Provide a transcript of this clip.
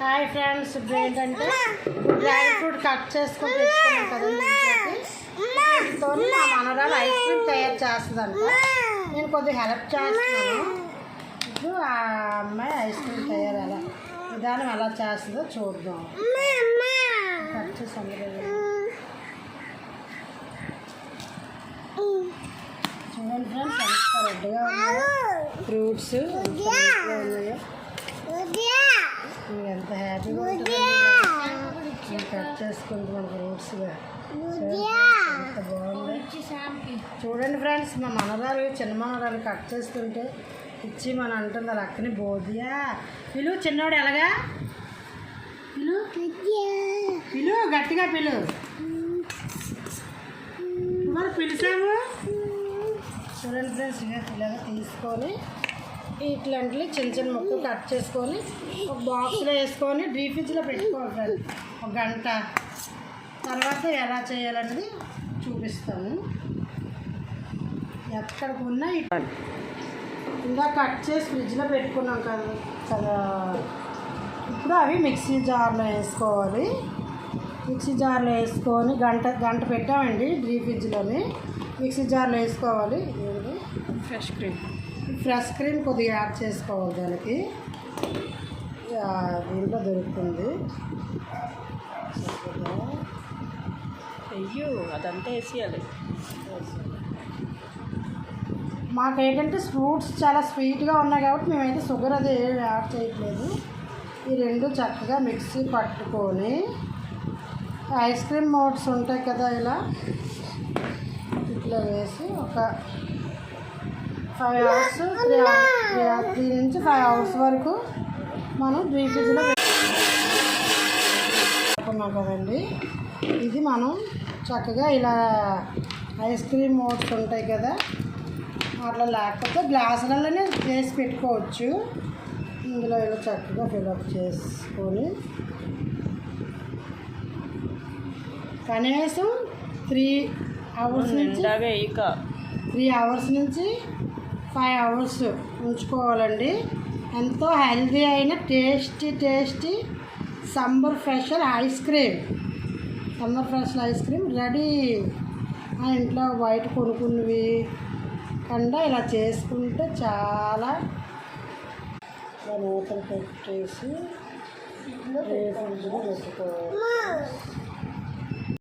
Hi friends, ఇప్పుడు ఏంటంటే dragon fruit cut చేసుకొని తెచ్చుకున్నాం కదండి ఇంట్లోకి. మా మనవరాలు ఐస్ క్రీమ్ తయారు చేస్తుందంట. నేను కొద్దిగా హెల్ప్ చేస్తున్నాను. ఇప్పుడు ఆ అమ్మాయి ఐస్ క్రీమ్ తయారు ఎలా విధానం ఎలా చేస్తుందో చూద్దాం. కట్ చేసి చూడండి ఫ్రెండ్స్, ఎంత రెడ్గా ఉన్నాయో ఫ్రూట్స్, ఉన్నాయో ఎంత హ్యాపీగా ఉంటుంది. కట్ చేసుకుంటున్నాం ఫ్రూట్స్గా. ఎంత బాగుంది చూడండి ఫ్రెండ్స్. మా మనవరాలు చిన్న మనవరాలు కట్ చేస్తుంటే ఇచ్చి మన అంటుంది వాళ్ళ అక్కని బోధియా పిలు. చిన్నోడు ఎలాగా పిలు పిలు గట్టిగా పిలు. మరి పిలిచాము చూడండి ఫ్రెండ్స్. ఇలాగ తీసుకొని ఇట్లాంటివి చిన్న చిన్న ముక్కలు కట్ చేసుకొని ఒక బాక్స్లో వేసుకొని డీప్ ఫ్రిడ్జ్లో పెట్టుకోవాలి ఫ్రెండ్స్ ఒక గంట. తర్వాత ఎలా చేయాలనేది చూపిస్తాము. ఎక్కడికి ఉన్నా ఇంకా కట్ చేసి ఫ్రిడ్జ్లో పెట్టుకున్నాం కదా. ఇప్పుడు అవి మిక్సీ జార్లో వేసుకోవాలి. మిక్సీ జార్లో వేసుకొని గంట పెట్టామండి డీప్ ఫ్రిడ్జ్లోని. మిక్సీ జార్లో వేసుకోవాలి. ఫ్రెష్ క్రీమ్ కొద్దిగా యాడ్ చేసుకోవాలి. దానికి దీంట్లో దొరుకుతుంది. అయ్యో అదంతా వేసేయాలి. మాకేంటంటే ఫ్రూట్స్ చాలా స్వీట్గా ఉన్నాయి కాబట్టి మేమైతే షుగర్ అది యాడ్ చేయట్లేదు. ఈ రెండు చక్కగా మిక్సీ పట్టుకొని ఐస్ క్రీమ్ మోడ్స్ ఉంటాయి కదా, ఇట్లా వేసి ఒక 5 అవర్స్ 3 నుంచి 5 అవర్స్ వరకు మనం డీప్ ఫ్రిడ్జ్లో పెట్టుకున్నాం కదండి. ఇది మనం చక్కగా ఇలా ఐస్ క్రీమ్ మోడ్స్ ఉంటాయి కదా, అట్లా లేకపోతే గ్లాసులలోనే చేసి పెట్టుకోవచ్చు. ఇందులో ఇలా చక్కగా ఫిల్అప్ చేసుకొని కనీసం 3 అవర్స్ నుంచి 3 అవర్స్ నుంచి 5 అవర్స్ ఉంచుకోవాలండి. ఎంతో హెల్తీ అయిన tasty summer fresher ice cream ready. ఆ ఇంట్లో బయట కొనుక్కున్నవి కన్నా ఇలా చేసుకుంటే చాలా మూతలు పెట్టేసి ఫ్రిడ్జ్లో పెట్టుకోవాలి.